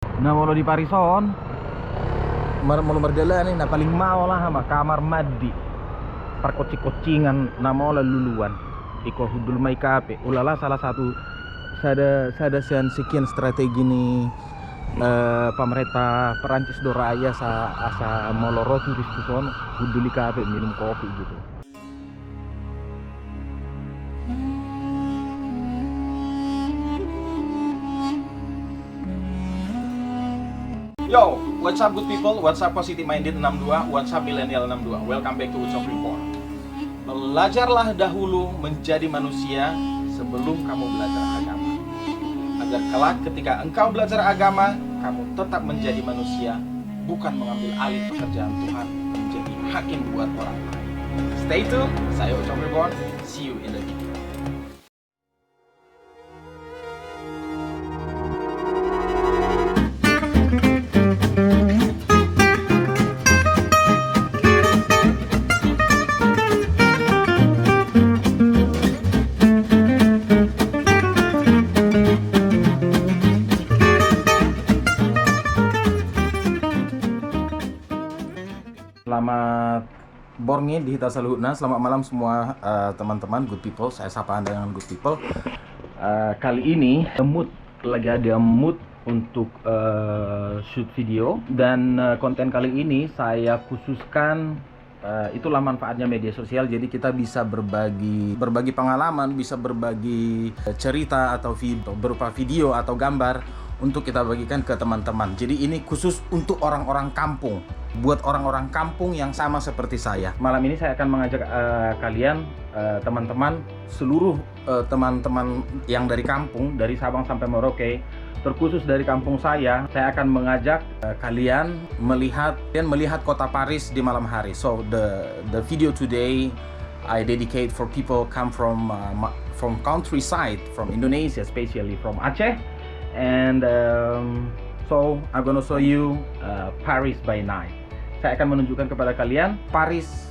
Nah, mau di Parison. Mau berjalan nih, nah paling mau lah sama kamar mandi. Perkocing-kocingan, nah mau lah luluan. Iko hudul mai kape. Ulala salah satu sada sekian strategi nih pemerintah Perancis Doraya asa moloro turis ke sono huduli kape minum kopi gitu. Yo, what's up good people? What's up positive minded 62? What's up millennial 62? Welcome back to Ucok Report. Belajarlah dahulu menjadi manusia sebelum kamu belajar agama. Agar kelak ketika engkau belajar agama, kamu tetap menjadi manusia, bukan mengambil alih pekerjaan Tuhan menjadi hakim buat orang lain. Stay tuned, saya Ucok Report. See you in the video. Selamat borngi di Hita Saluhutna. Selamat malam semua teman-teman good people. Saya sapa Anda dengan good people. Kali ini lagi ada mood untuk shoot video. Dan konten kali ini saya khususkan itulah manfaatnya media sosial. Jadi kita bisa berbagi pengalaman, bisa berbagi cerita atau berupa video atau gambar untuk kita bagikan ke teman-teman. Jadi ini khusus untuk orang-orang kampung, buat orang-orang kampung yang sama seperti saya. Malam ini saya akan mengajak kalian, teman-teman, seluruh teman-teman yang dari kampung, dari Sabang sampai Merauke, terkhusus dari kampung saya akan mengajak kalian melihat kota Paris di malam hari. So the video today I dedicate for people come from countryside, from Indonesia, especially from Aceh. And so I'm gonna show you Paris by night. Saya akan menunjukkan kepada kalian Paris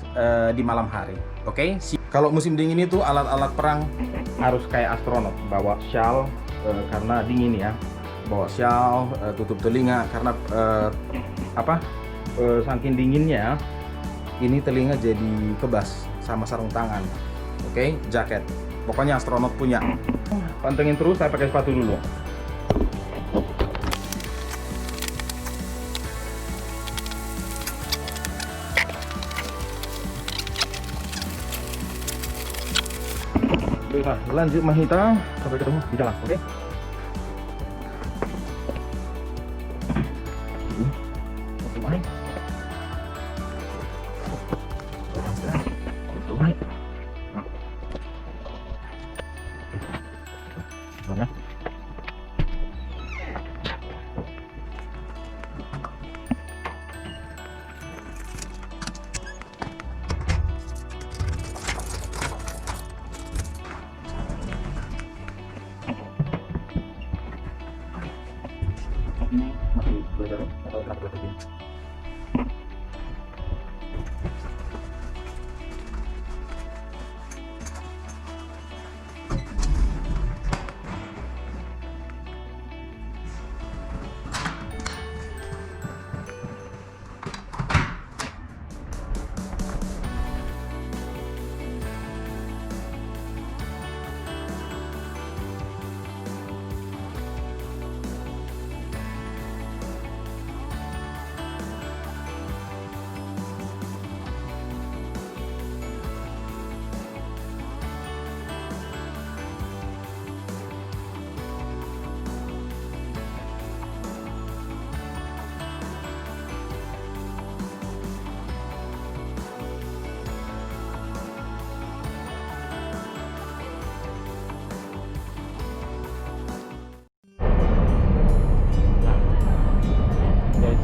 di malam hari. Oke? Kalau musim dingin itu alat-alat perang harus kayak astronot, bawa shawl karena dingin ya. Bawa shawl, tutup telinga karena saking dinginnya ini telinga jadi kebas sama sarung tangan. Oke? Jaket. Pokoknya astronot punya. Pantengin terus, saya pakai sepatu dulu. Baiklah, lanjut Mahita, sampai ketemu di jalan, oke? Ini masih belajar atau kenapa begini?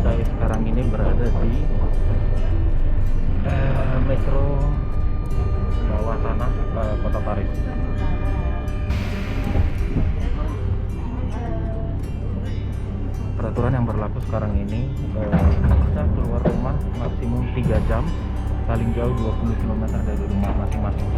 Saya sekarang ini berada di metro bawah tanah kota Paris. Peraturan yang berlaku sekarang ini kita keluar rumah maksimum 3 jam, paling jauh 20 km dari rumah masing-masing.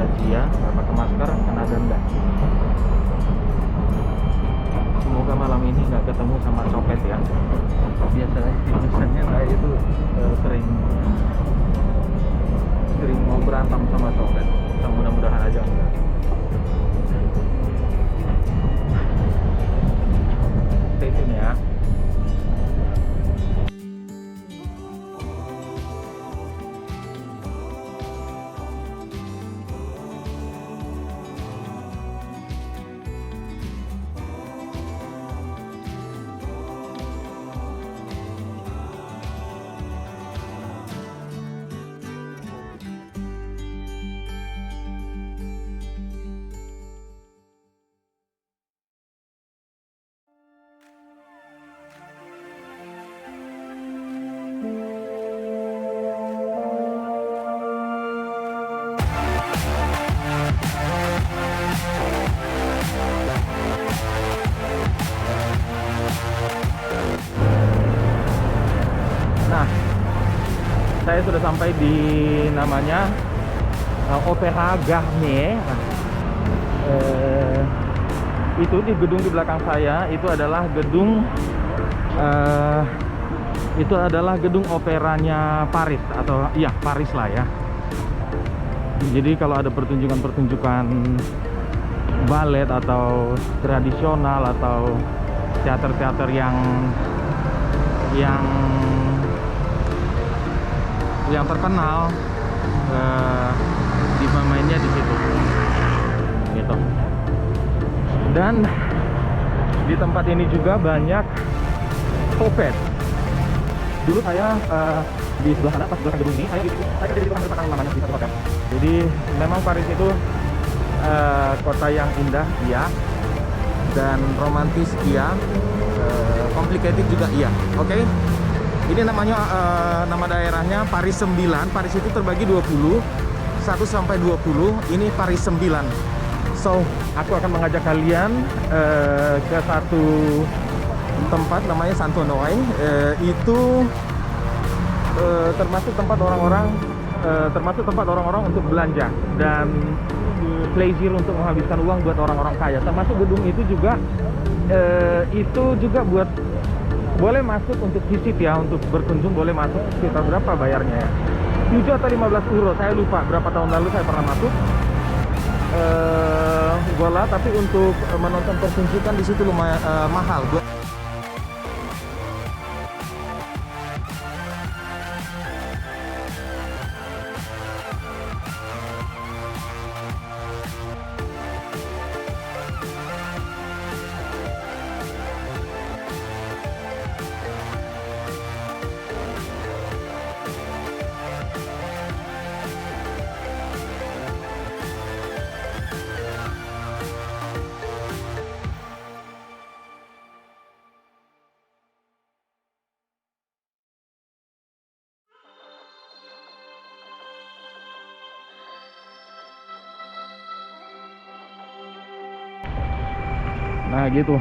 razia, nggak pakai masker, kena denda. Semoga malam ini nggak ketemu sama copet ya. Biasanya saya itu sering mau berantem sama copet. Mudah-mudahan aja enggak. Stay tune ya. Nah, saya sudah sampai di namanya Opera Garnier. Itu di gedung di belakang saya itu adalah gedung operanya Paris, atau iya Paris lah ya. Jadi kalau ada pertunjukan balet atau tradisional atau teater-teater yang terkenal, dimainnya di situ gitu. Dan di tempat ini juga banyak copet. Dulu saya di sebelah sana, pas sebelah gedung ini, saya jadi tukang makan namanya di satu hotel. Jadi memang Paris itu kota yang indah iya, dan romantis iya, complicated juga iya. Oke. Ini namanya nama daerahnya Paris 9. Paris itu terbagi 20, 1 sampai 20. Ini Paris 9. So, aku akan mengajak kalian ke satu tempat namanya Saint-Honoré. Itu termasuk tempat orang-orang untuk belanja dan pleasure, untuk menghabiskan uang buat orang-orang kaya. Termasuk gedung itu juga buat boleh masuk untuk visit ya, untuk berkunjung boleh masuk. Sekitar berapa bayarnya ya? 7 atau 15 euro, saya lupa. Berapa tahun lalu saya pernah masuk. Bola, tapi untuk menonton pertunjukan di situ lumayan mahal. Nah gitu,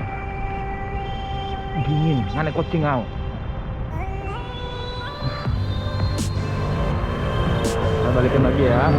dingin, ngane kucing ngau. Kita balikin lagi ya.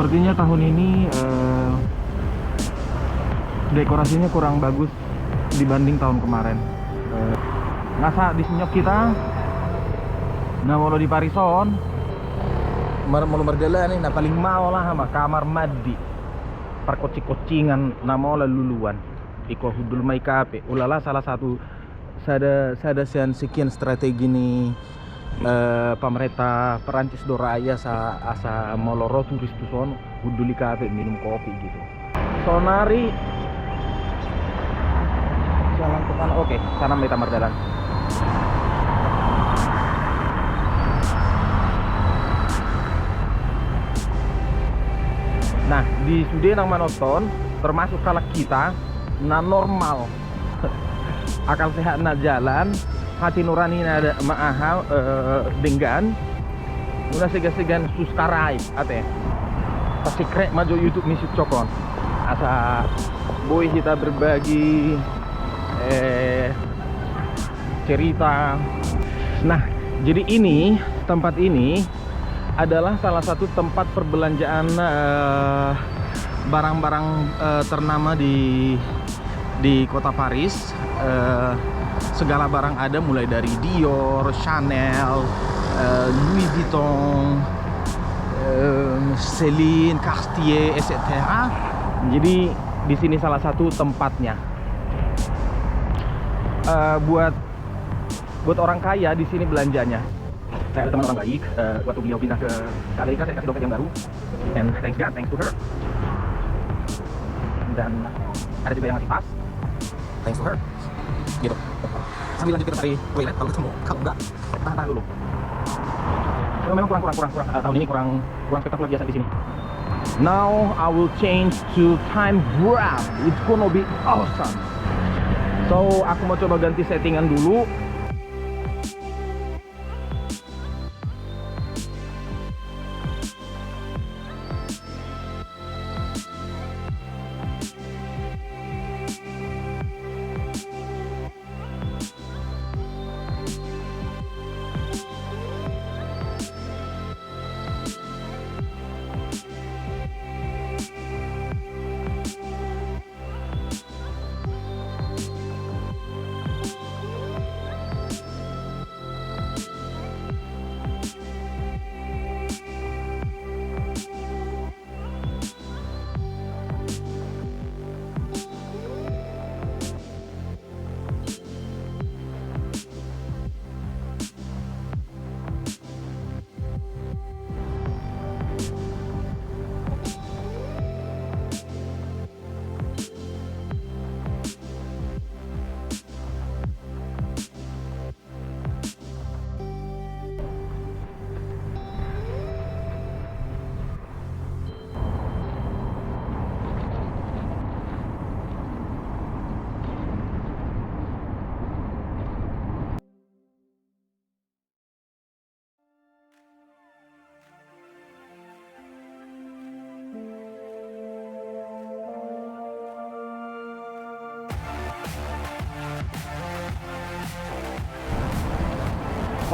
Sepertinya tahun ini dekorasinya kurang bagus dibanding tahun kemarin. Ngasa di senyap kita, nah mau di Parison, mau berjalan nih, nah paling mau lah sama kamar mandi, perkocing-kocingan, nah mau lah luluan, iko hudul mai kape, ulala salah satu, sada sekian strategi nih. Pemerintah Perancis Doraya asa moloro turis tu sono huduli kafe minum kopi gitu. Sonari jalan ke sana. Oke, sana kita mardalan. Nah, di Sudenang Manoton termasuk kalau kita na normal akal sehat na jalan, hati nurani ada maahal dengan udah segan-segan suskarai ate pasti krek maju YouTube misut cokon asa boy kita berbagi cerita. Nah, jadi ini tempat ini adalah salah satu tempat perbelanjaan barang-barang ternama di kota Paris. Segala barang ada, mulai dari Dior, Chanel, Louis Vuitton, Celine, Cartier, etc. Jadi di sini salah satu tempatnya. Buat orang kaya di sini belanjanya. Saya ada teman orang baik, waktu beliau pindah ke Amerika saya kasih dompet yang baru, and thanks God, thanks to her. Dan ada juga yang ngasih tas, thanks to her. Gitu. Sambil lanjut kita cari toilet kalau ketemu, kalau enggak tahan dulu. Memang kurang tahun ini kurang spektakuler biasa di sini. Now I will change to time wrap. It's gonna be awesome. So aku mau coba ganti settingan dulu.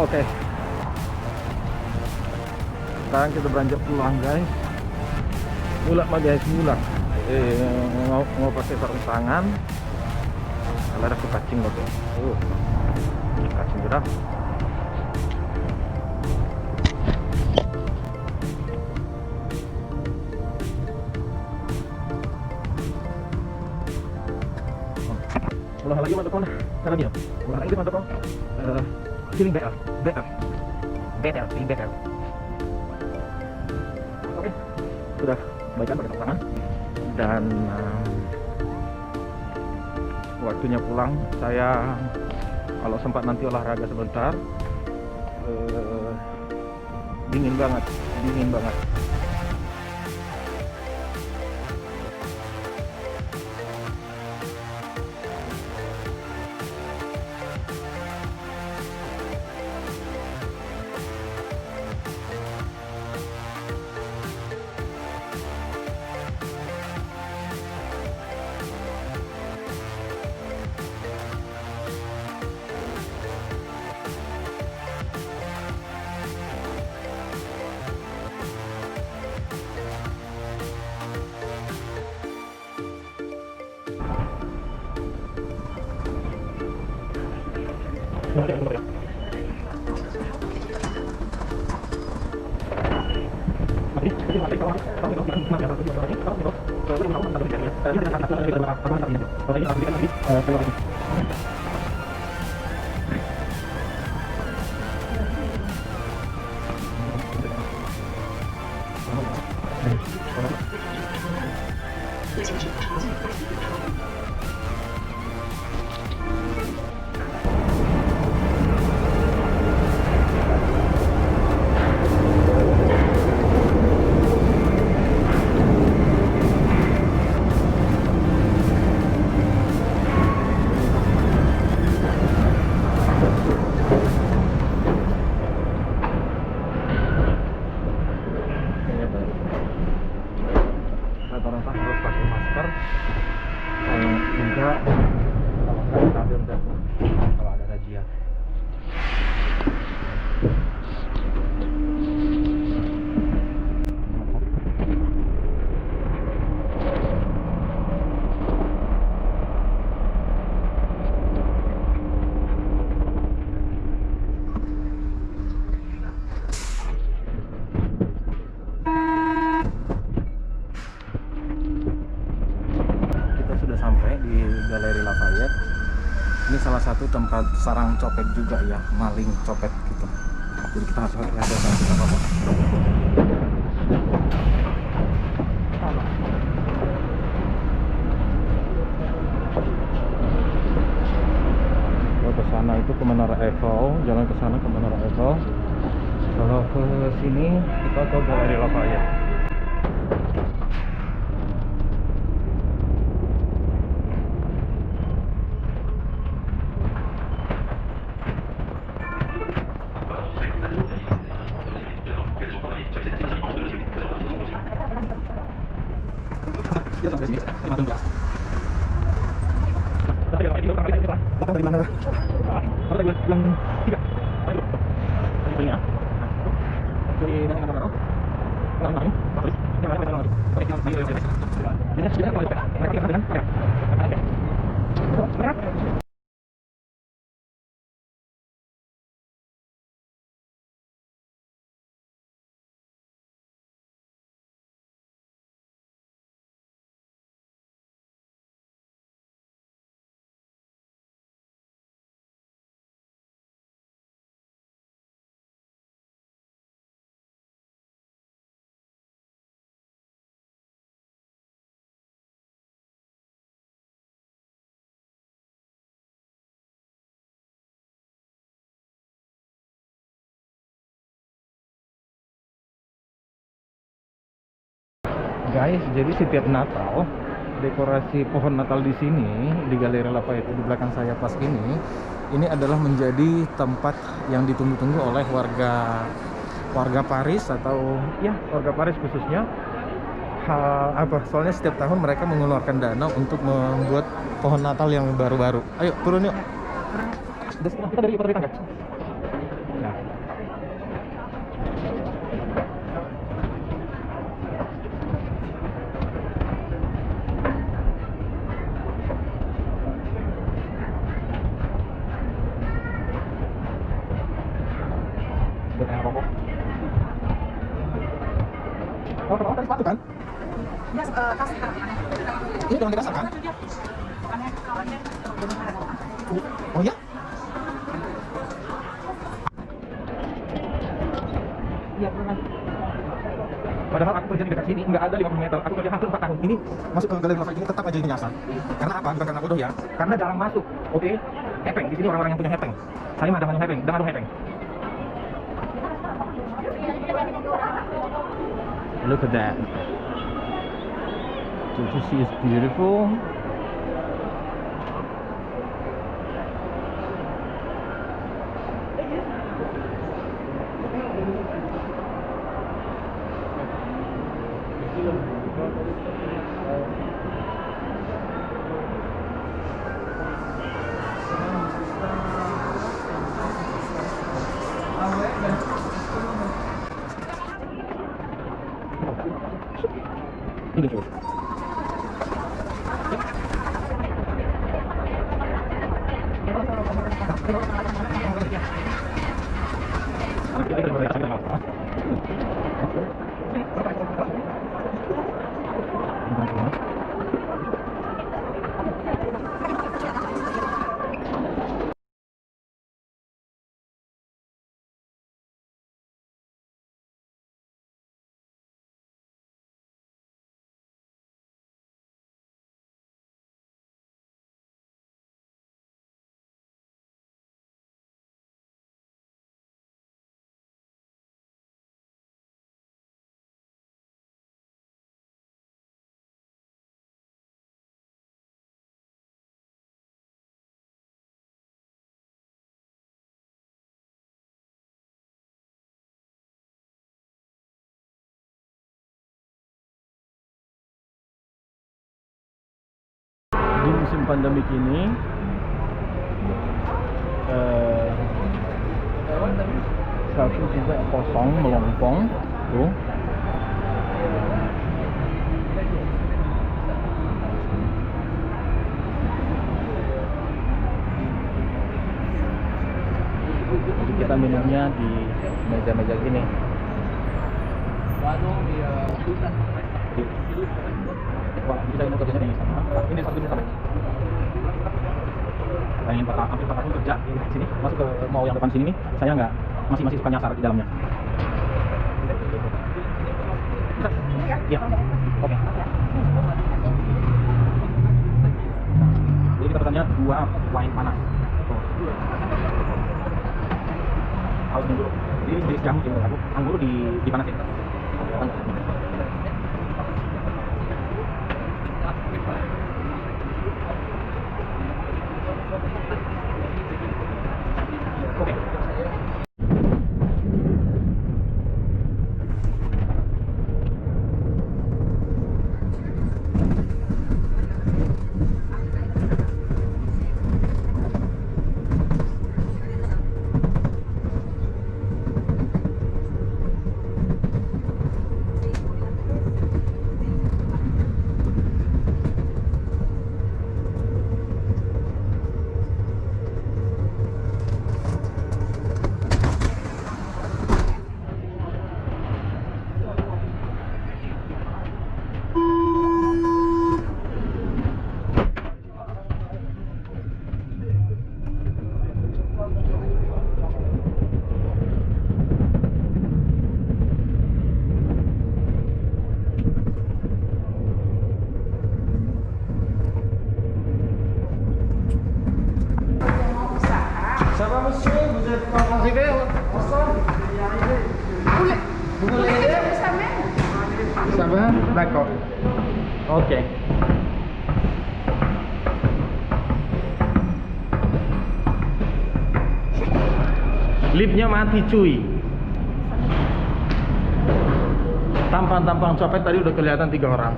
Oke. Sekarang kita beranjak pulang guys. Mulak mah guys, mulak. Mau pakai sarung tangan. Kalau ada kacing loh. Kacing gerah. Ulah lagi mah tukang cara dia. Ulah lagi mah tukang. Feeling better. Oke, sudah baikan pada tangan dan waktunya pulang. Saya kalau sempat nanti olahraga sebentar. Dingin banget. Rata-rata harus pakai masker, juga kalau nggak stadion dan kalau ada razia. Sampai di Galeri Lafayette. Ini salah satu tempat sarang copet juga ya, maling copet gitu. Jadi kita harus hati-hati sama kita bapak. Kalau ke sana itu ke Menara Eiffel, jalan ke sana ke Menara Eiffel. Kalau ke sini kita ke Galeri Lafayette. Dari mana? Kalau tadi bilang 3. Tadi ya. Dari mana nomor? Nomor ini. Terus yang mana nomor? Oke, yang ini. Ini sudah kalau mereka dengan ya. Guys, jadi setiap Natal dekorasi pohon Natal di sini di Galeri Lafayette di belakang saya pas ini adalah menjadi tempat yang ditunggu-tunggu oleh warga Paris atau ya warga Paris khususnya. Soalnya setiap tahun mereka mengeluarkan dana untuk membuat pohon Natal yang baru-baru. Ayo turun yuk. Kita dari tangga. Nah. Oh, kalau tadi sepatu kan? Iya, kasih kan. Ini dengan dasar kan? Oh ya? Iya, benar. Padahal aku kerja di dekat sini nggak ada 50 meter. Aku kerja hampir 4 tahun. Ini masuk ke Galeri Lafayette ini tetap aja nyasar. Karena apa? Bukan karena bodoh ya. Karena jarang masuk. Oke? Hepeng. Di sini orang-orang yang punya hepeng. Saya mah ada hepeng. Dengan hepeng. Look at that. Don't you see it's beautiful? Ini tuh. Di musim pandemik ini satu juga kosong melompong tuh. Jadi kita minumnya di meja-meja gini. Wah, bisa ini kerjanya di sana. Ini satu sama. Pengen hampir 4 tahun kerja di sini, masuk ke mall yang depan sini nih, saya nggak masih suka nyasar di dalamnya. Iya, oke. Jadi kita pesannya 2 wine panas. Harus dulu. Jadi di jamu sih menurut aku, anggur dipanasin. Oke. Ça va monsieur, vous êtes pas arrivé ensemble? Vous voulez aider? Ça va? D'accord. Oke. Liftnya mati cuy. Tampang-tampang copet tadi udah kelihatan 3 orang.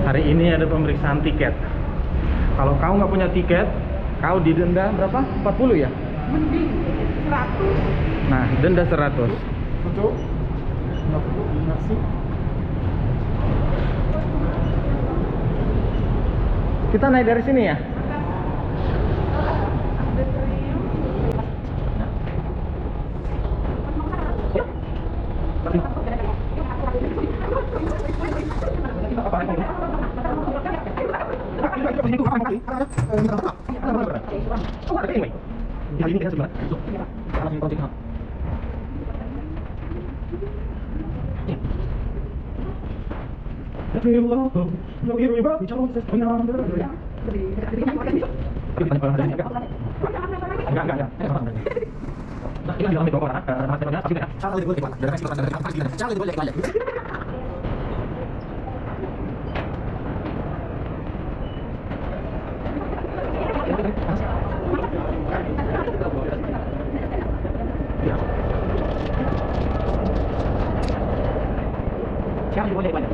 Hari ini ada pemeriksaan tiket. Kalau kau nggak punya tiket, kau didenda berapa? 40 ya? Mending 100. Nah, denda 100. Photo? Merci. Kita naik dari sini ya? Siapa yang boleh banyak?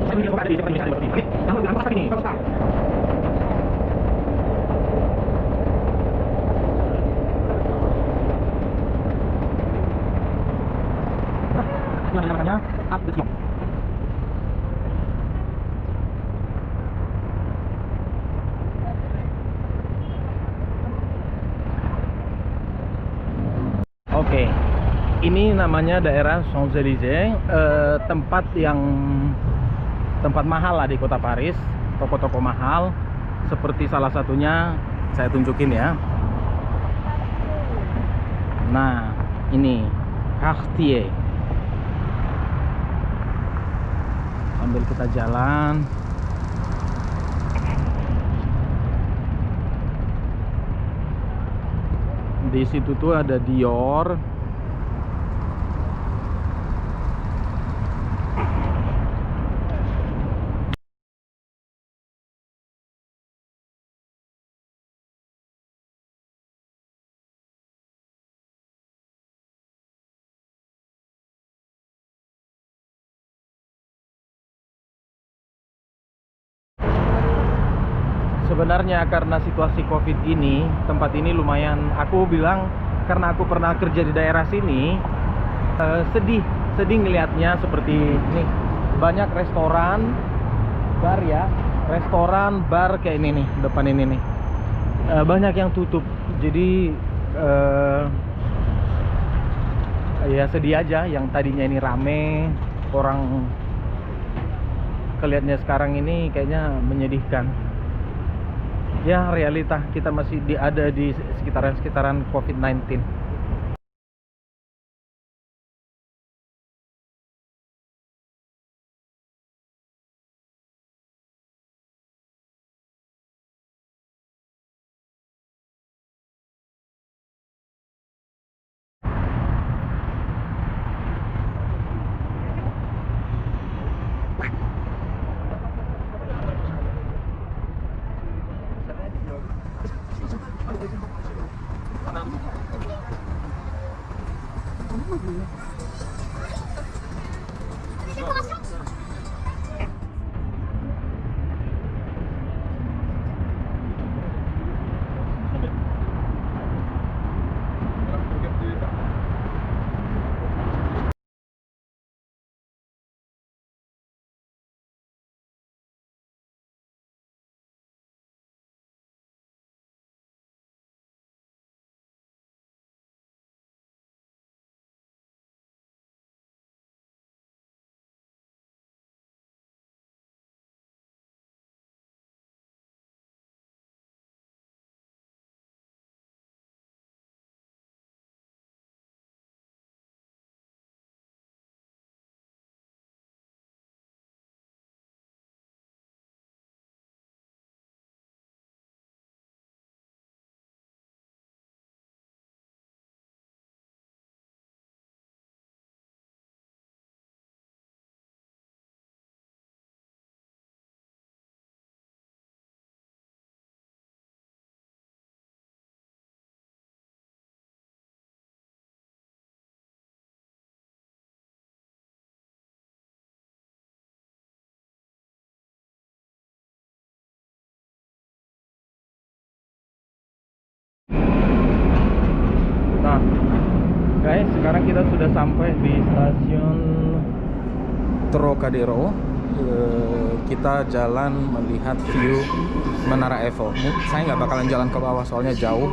Saya punya ada di depan ini ada seperti ini. Kamu bilang apa ini? Ini namanya up the top. Oke, ini namanya daerah Champs-Élysées, tempat mahal lah di kota Paris, toko-toko mahal. Seperti salah satunya saya tunjukin ya. Nah, ini Cartier. Sambil kita jalan. Di situ tuh ada Dior. Sebenarnya karena situasi Covid ini, tempat ini lumayan, aku bilang karena aku pernah kerja di daerah sini, sedih ngelihatnya seperti ini. Banyak restoran, bar ya, restoran, bar kayak ini nih, depan ini nih. Banyak yang tutup. Jadi ya sedih aja, yang tadinya ini rame, orang kelihatannya sekarang ini kayaknya menyedihkan. Ya, realita kita masih ada di sekitaran COVID-19. Nah, guys, sekarang kita sudah sampai di stasiun Trocadero. Kita jalan melihat view Menara Eiffel. Saya nggak bakalan jalan ke bawah soalnya jauh.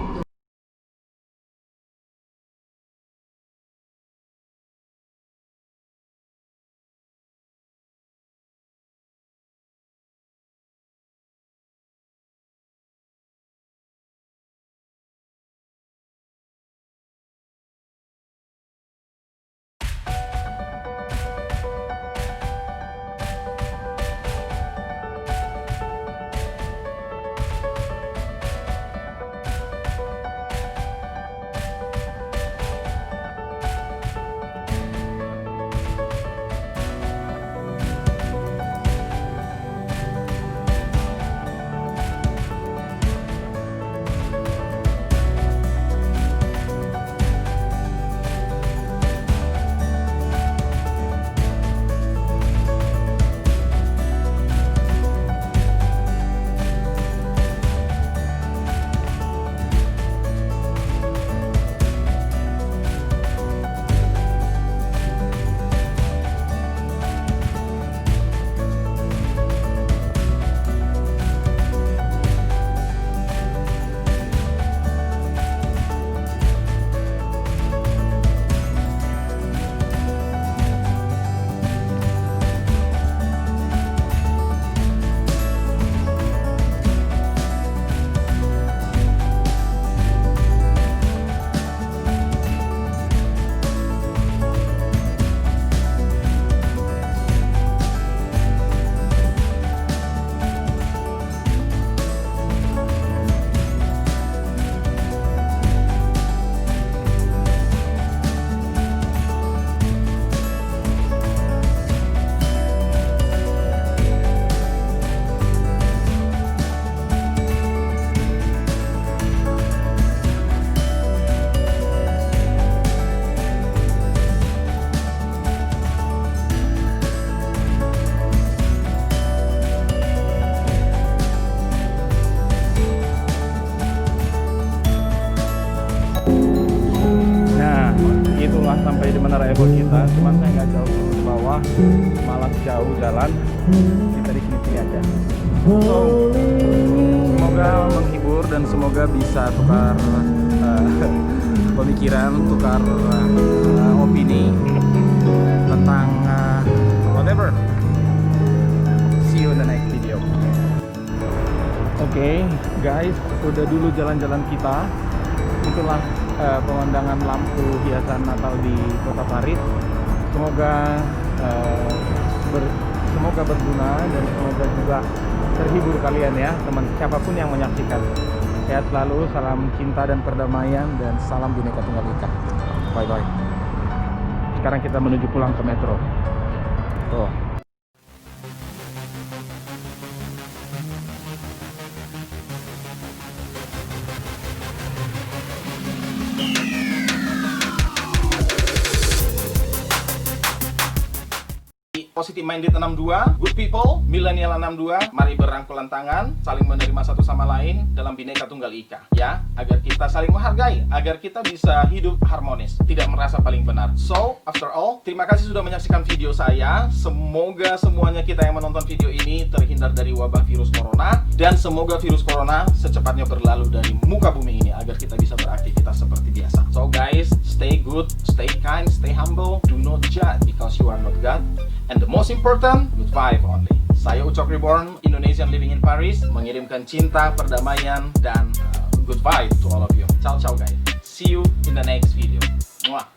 rumah sampai di Menara Ebon kita, cuman saya nggak jauh ke bawah, malas jauh jalan. Kita di sini aja. So, semoga menghibur dan semoga bisa tukar pemikiran, tukar opini tentang whatever. See you in the next video. Oke, guys, udah dulu jalan-jalan kita. Itulah pemandangan lampu hiasan Natal di Kota Paris. Semoga semoga berguna dan semoga juga terhibur kalian ya, teman siapapun yang menyaksikan. Sehat selalu, salam cinta dan perdamaian, dan salam Bhinneka Tunggal Ika. Bye bye. Sekarang kita menuju pulang ke metro. Tuh. Positive Minded 62, Good People, Millennial 62, mari berangkulan tangan, saling menerima satu sama lain dalam Bhinneka Tunggal Ika, ya, agar kita saling menghargai, agar kita bisa hidup harmonis, tidak merasa paling benar. So, after all, terima kasih sudah menyaksikan video saya. Semoga semuanya kita yang menonton video ini terhindar dari wabah virus corona, dan semoga virus corona secepatnya berlalu dari muka bumi ini, agar kita bisa beraktivitas seperti biasa. So guys, stay good, stay kind, stay humble, do not judge because you are not God. And the most important, good vibe only. Saya Ucok Reborn, Indonesian living in Paris, mengirimkan cinta, perdamaian, dan good vibe to all of you. Ciao ciao guys. See you in the next video. Mwah.